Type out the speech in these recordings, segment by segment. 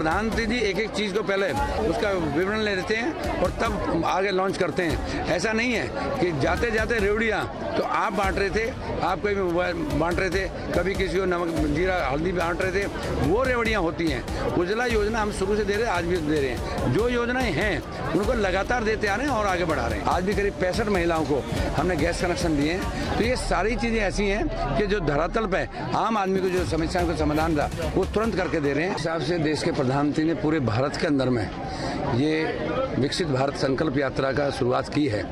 प्रधानमंत्री जी एक एक चीज को पहले उसका विवरण ले लेते हैं और तब आगे लॉन्च करते हैं। ऐसा नहीं है कि जाते जाते रेवड़ियाँ तो आप बांट रहे थे, आप कभी बांट रहे थे, कभी किसी को नमक जीरा हल्दी बांट रहे थे, वो रेवड़ियाँ होती हैं। उज्ज्वला योजना हम शुरू से दे रहे हैं, आज भी दे रहे हैं। जो योजनाएं हैं उनको लगातार देते आ रहे हैं और आगे बढ़ा रहे हैं। आज भी करीब 65 महिलाओं को हमने गैस कनेक्शन दिए हैं। तो ये सारी चीजें ऐसी हैं कि जो धरातल पे आम आदमी को जो समस्याओं का समाधान था वो तुरंत करके दे रहे हैं। इस हिसाब से देश के प्रधानमंत्री ने पूरे भारत के अंदर में ये विकसित भारत संकल्प यात्रा का शुरुआत की है।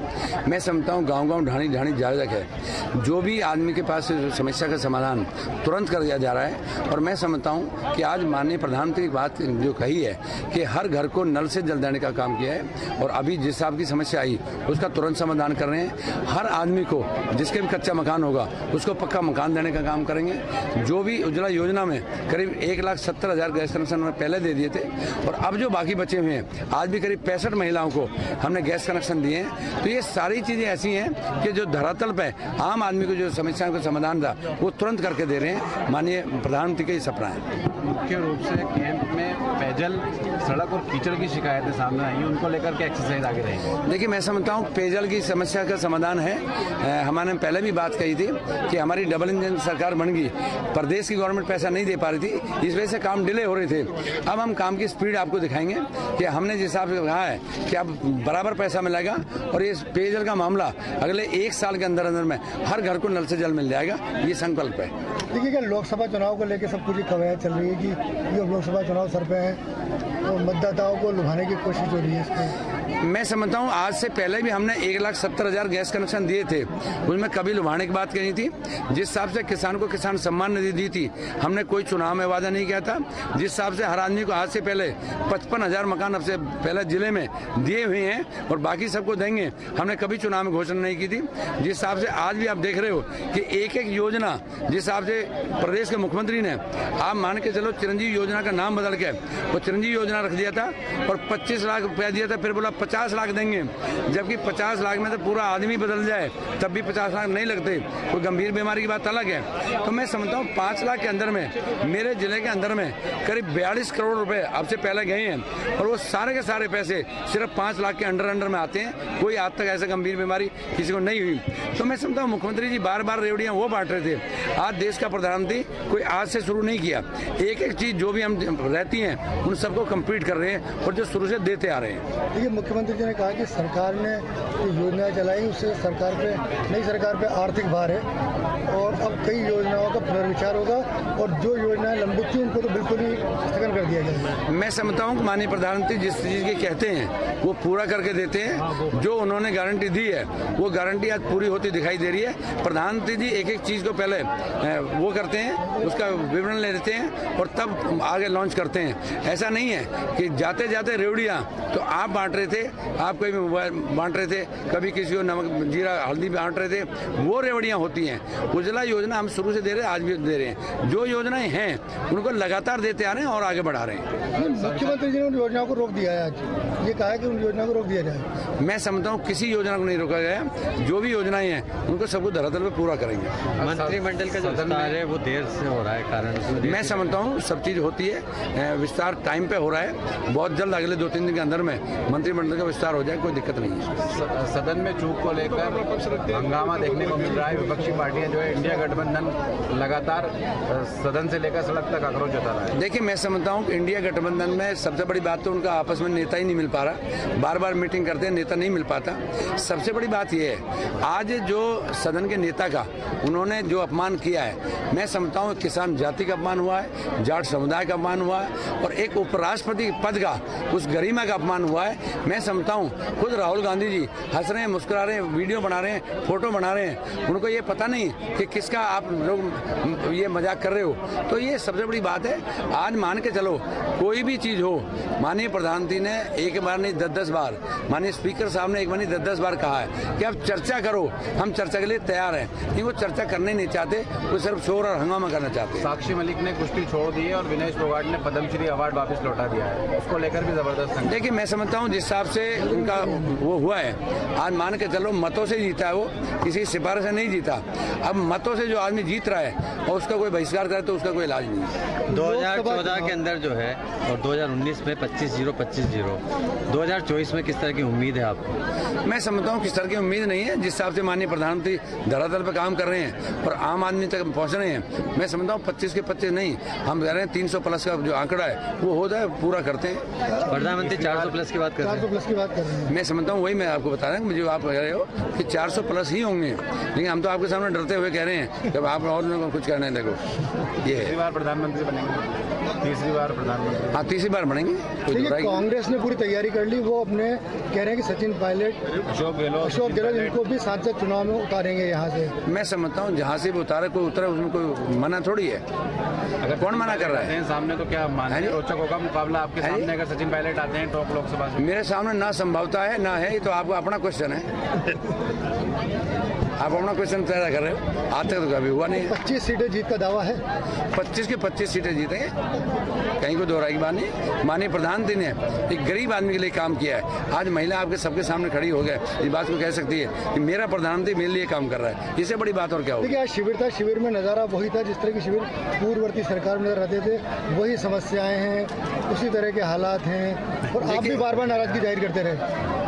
मैं समझता हूँ गांव-गांव ढाणी ढाणी जागजग है। जो भी आदमी के पास समस्या का समाधान तुरंत कर दिया जा रहा है। और मैं समझता हूँ कि आज माननीय प्रधानमंत्री की बात जो कही है कि हर घर को नल से जल देने का काम किया है और अभी जिस हिसाब की समस्या आई उसका तुरंत समाधान कर रहे हैं। हर आदमी को जिसके भी कच्चा मकान होगा उसको पक्का मकान देने का काम करेंगे। जो भी उज्ज्वला योजना में करीब 1,70,000 गैस कनेक्शन में पहले दे दिए थे और अब जो बाकी बचे हुए हैं, आज भी करीब 65 महिलाओं को हमने गैस कनेक्शन दिए हैं। तो ये सारी चीजें ऐसी हैं कि जो धरातल पे आम आदमी को जो समस्याओं का समाधान था वो तुरंत करके दे रहे हैं। माननीय प्रधानमंत्री का ये सपना है। मुख्य रूप से कैंप में पेयजल, सड़क और कीचड़ की शिकायतें सामने आई हैं, उनको लेकर के एक्सरसाइज आगे रहेगी। देखिए, मैं समझता हूँ पेयजल की समस्या का समाधान है। हमारे पहले भी बात कही थी कि हमारी डबल इंजन सरकार बन गई, प्रदेश की गवर्नमेंट पैसा नहीं दे पा रही थी, इस वजह से काम डिले हो रहे थे। अब हम काम की स्पीड आपको दिखाएंगे कि हमने जिस हिसाब से कहा है कि अब बराबर पैसा मिलेगा और ये पेयजल का मामला अगले 1 साल के अंदर अंदर में हर घर को नल से जल मिल जाएगा। ये संकल्प है। देखिए, क्या लोकसभा चुनाव को लेकर सब कुछ कवायद चल रही है कि ये लोकसभा चुनाव सर पे है तो मतदाताओं को लुभाने की कोशिश हो रही है इसमें। मैं समझता हूँ आज से पहले भी हमने 1,70,000 गैस कनेक्शन दिए थे, उसमें कभी लुभाने की बात कही थी। जिस हिसाब से किसान को किसान सम्मान निधि दी थी, हमने कोई चुनाव में वादा नहीं किया था। जिस हिसाब से हर आदमी को आज से पहले 55,000 मकान अब से पहले जिले में दिए हुए हैं और बाकी सबको देंगे, हमने कभी चुनाव में घोषणा नहीं की थी। जिस हिसाब से आज भी आप देख रहे हो कि एक एक योजना, जिस हिसाब से प्रदेश के मुख्यमंत्री ने, आप मान के चलो चिरंजीवी योजना का नाम बदल के वो चिरंजीवी योजना रख दिया था और 25 लाख रुपया दिया था, फिर बोला 50 लाख देंगे, जबकि 50 लाख में तो पूरा आदमी बदल जाए तब भी 50 लाख नहीं लगते। कोई गंभीर बीमारी की बात अलग है। तो मैं समझता हूँ 5 लाख के अंदर में मेरे जिले के अंदर में करीब 42 करोड़ रुपए अब से पहले गए हैं और वो सारे के सारे पैसे सिर्फ 5 लाख के अंडर में आते हैं। कोई आज तक ऐसा गंभीर बीमारी किसी को नहीं हुई। तो मैं समझता हूँ मुख्यमंत्री जी बार बार रेवड़ियाँ वो बांट रहे थे। आज देश का प्रधानमंत्री कोई आज से शुरू नहीं किया, एक एक चीज जो भी हम रहती हैं उन सबको कंप्लीट कर रहे हैं और जो शुरू से देते आ रहे हैं। देखिए, मुख्यमंत्री जी ने कहा कि सरकार ने योजनाएं चलाई, उससे सरकार पे, नई सरकार पे आर्थिक भार है और अब कई योजनाओं का पुनर्विचार होगा और जो योजनाएं लंबित थी उनको तो बिल्कुल ही स्थगन कर दिया जाएगा। मैं समझता हूँ कि माननीय प्रधानमंत्री जिस चीज के कहते हैं वो पूरा करके देते हैं। जो उन्होंने गारंटी दी है वो गारंटी आज पूरी होती दिखाई दे रही है। प्रधानमंत्री जी एक एक चीज को पहले वो करते हैं, उसका विवरण ले लेते हैं और तब आगे लॉन्च करते हैं। ऐसा नहीं है कि जाते जाते रेवड़ियाँ तो आप बांट रहे थे, आप कभी बांट रहे थे, कभी किसी को नमक जीरा हल्दी बांट रहे थे, वो रेवड़ियाँ होती हैं। उज्ज्वला योजना हम शुरू से दे रहे हैं, आज भी दे रहे हैं। जो योजनाएं हैं उनको लगातार देते आ रहे हैं और आगे बढ़ा रहे हैं। मुख्यमंत्री जी ने उन योजनाओं को रोक दिया है, आज ये कहा है कि उन योजनाओं को रोक दिया जाए। मैं समझता हूँ किसी योजना को नहीं रोका गया। जो भी योजनाएं हैं उनको सबको धरातल पे पूरा करेंगे। मंत्रिमंडल का जो विस्तार है वो देर से हो रहा है, कारण मैं समझता हूँ सब चीज होती है, विस्तार टाइम पे हो रहा है। बहुत जल्द अगले 2-3 दिन के अंदर में मंत्रिमंडल का विस्तार हो जाए, कोई दिक्कत नहीं है। सदन में चूक को लेकर हंगामा देखने को मिल रहा है। विपक्षी पार्टियां जो है इंडिया गठबंधन लगातार सदन से लेकर सड़क तक आक्रोश जता रहा है। देखिए, मैं समझता हूँ कि इंडिया गठबंधन में सबसे बड़ी बात तो उनका आपस में नेता ही नहीं मिल पा रहा। बार बार मीटिंग करते हैं, नेता नहीं मिल पाता। सबसे बड़ी बात यह है आज जो सदन के नेता का उन्होंने जो अपमान किया है, मैं समझता हूँ किसान जाति का अपमान हुआ है, जाट समुदाय का अपमान हुआ है और एक उपराष्ट्रपति पद का उस गरिमा का अपमान हुआ है। मैं समझता हूँ खुद राहुल गांधी जी हंस रहे हैं, मुस्कुरा रहे हैं, वीडियो बना रहे हैं, फोटो बना रहे हैं, उनको ये पता नहीं कि किसका आप लोग ये मजाक कर रहे हो। तो ये सबसे बड़ी बात है। आज मान के चलो कोई भी चीज हो, माननीय प्रधानमंत्री ने एक बार नहीं 10-10 बार, माननीय स्पीकर साहब ने एक बार नहीं 10-10 बार कहा है कि आप चर्चा करो, हम चर्चा के लिए तैयार हैं। नहीं, वो चर्चा करने नहीं चाहते, वो सिर्फ शोर और हंगामा करना चाहते हैं। साक्षी मलिक ने कुश्ती छोड़ दी दी है और विनेश फोगाट ने पद्मश्री अवार्ड वापस लौटा दिया है, उसको लेकर भी जबरदस्त संघर्ष। देखिए, मैं समझता हूँ जिस हिसाब से उनका वो हुआ है, आज मान के चलो मतों से जीता है वो, किसी सिफारिश से नहीं जीता। अब मतों से जो आदमी जीत रहा है और उसका कोई बहिष्कार करे तो उसका कोई इलाज नहीं है। 2014 के अंदर जो है और 2019 में 25-0 25-0, 2024 में किस तरह की उम्मीद है आपको? मैं समझता हूँ किस तरह की उम्मीद नहीं है। जिस हिसाब से माननीय प्रधानमंत्री धरातल पर काम कर रहे हैं और आम आदमी तक पहुँच रहे हैं, मैं समझता हूँ 25 के 25 नहीं, हम कह रहे हैं 300 प्लस का जो आंकड़ा है वो हो जाए, पूरा करते हैं। प्रधानमंत्री 400 प्लस की बात कर रहे हैं। 400 प्लस की बात कर रहे हैं। मैं समझता हूँ, वही मैं आपको बता रहा हूँ, मुझे आप कह रहे हो कि 400 प्लस ही होंगे, लेकिन हम तो आपके सामने डरते हुए कह रहे हैं जब आप और लोगों को कुछ करने लगो। ये तीसरी बार प्रधानमंत्री बनेंगे, तीसरी बार प्रधानमंत्री। हाँ, तीसरी बार बनेंगे। कांग्रेस ने पूरी तैयारी कर ली, वो अपने कह रहे हैं कि सचिन पायलट, अशोक गहलोत इनको भी सांसद चुनाव में उतारेंगे यहाँ से। मैं समझता हूँ जहाँ से भी उतारे, कोई उतरे उसमें कोई मना थोड़ी है। अगर कौन मना कर रहा है सामने, तो क्या मानते हैं रोचक होगा मुकाबला आपके सामने अगर सचिन पायलट आते हैं टॉप लोकसभा से? मेरे सामने ना संभवता है ना है, तो आपका अपना क्वेश्चन है। आप अपना क्वेश्चन पैदा कर रहे हो, आज तक तो कभी हुआ नहीं है। 25 सीटें जीत का दावा है। 25 के 25 सीटें जीतेंगे, कहीं को दोहराई की बात नहीं। माननीय प्रधानमंत्री ने एक गरीब आदमी के लिए काम किया है। आज महिला आपके सबके सामने खड़ी हो गए, इस बात को कह सकती है कि मेरा प्रधानमंत्री मेरे लिए काम कर रहा है। इससे बड़ी बात और क्या होगी? देखिए, आज शिविर था, शिविर में नज़ारा वही था जिस तरह की शिविर पूर्ववर्ती सरकार में नजर आते थे। वही समस्याएं हैं, उसी तरह के हालात हैं, और आप भी बार बार नाराजगी जाहिर करते रहे।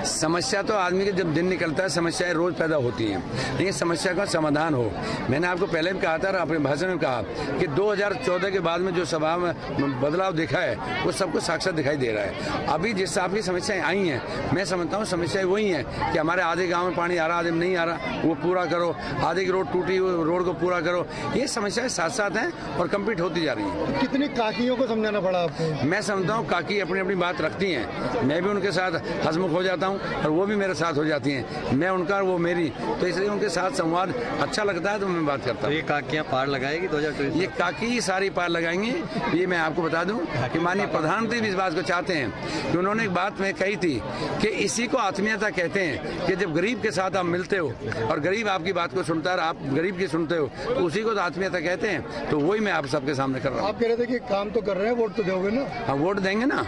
समस्या तो आदमी के जब दिन निकलता है, समस्याएं रोज पैदा होती हैं, लेकिन समस्या का समाधान हो। मैंने आपको पहले भी कहा था और अपने भाषण में कहा कि 2014 के बाद में जो सभा में बदलाव देखा है वो सबको साक्षात दिखाई दे रहा है। अभी जिस हिसाब की समस्याएं आई हैं, मैं समझता हूँ समस्याएं वही हैं कि हमारे आधे गाँव में पानी आ रहा, आधे में नहीं आ रहा, वो पूरा करो। आधे की रोड टूटी, रोड को पूरा करो। ये समस्याएं साथ साथ हैं और कंप्लीट होती जा रही हैं। कितनी काकियों को समझाना पड़ा आपको? मैं समझता हूँ काकी अपनी अपनी बात रखती हैं, मैं भी उनके साथ हंसमुख हो जाता हूँ और वो भी मेरे साथ हो जाती हैं। मैं उनका, वो मेरी, तो इसलिए उनके साथ संवाद अच्छा लगता है तो मैं बात करता हूँ। तो ये काकियाँ पार लगाएगी 2024? ये काकी ही सारी पार लगाएंगी। ये मैं आपको बता दूं कि माननीय प्रधानमंत्री भी इस बात को चाहते हैं कि उन्होंने एक बात मैं कही थी कि इसी को आत्मीयता कहते हैं कि जब गरीब के साथ आप मिलते हो और गरीब आपकी बात को सुनता है, आप गरीब की सुनते हो, तो उसी को तो आत्मीयता कहते हैं। तो वही मैं आप सबके सामने कर रहा हूँ। आप कह रहे थे कि काम तो कर रहे हैं, वोट तो दोगे ना? हाँ, वोट देंगे ना।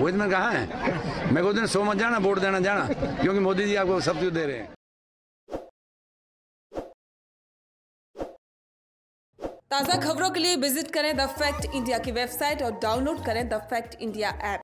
वो दिन कहा है, मैं को दिन सो मत जाना, वोट देना जाना, क्योंकि मोदी जी आपको सब कुछ दे रहे हैं। ताज़ा खबरों के लिए विजिट करें द फैक्ट इंडिया की वेबसाइट और डाउनलोड करें द फैक्ट इंडिया ऐप।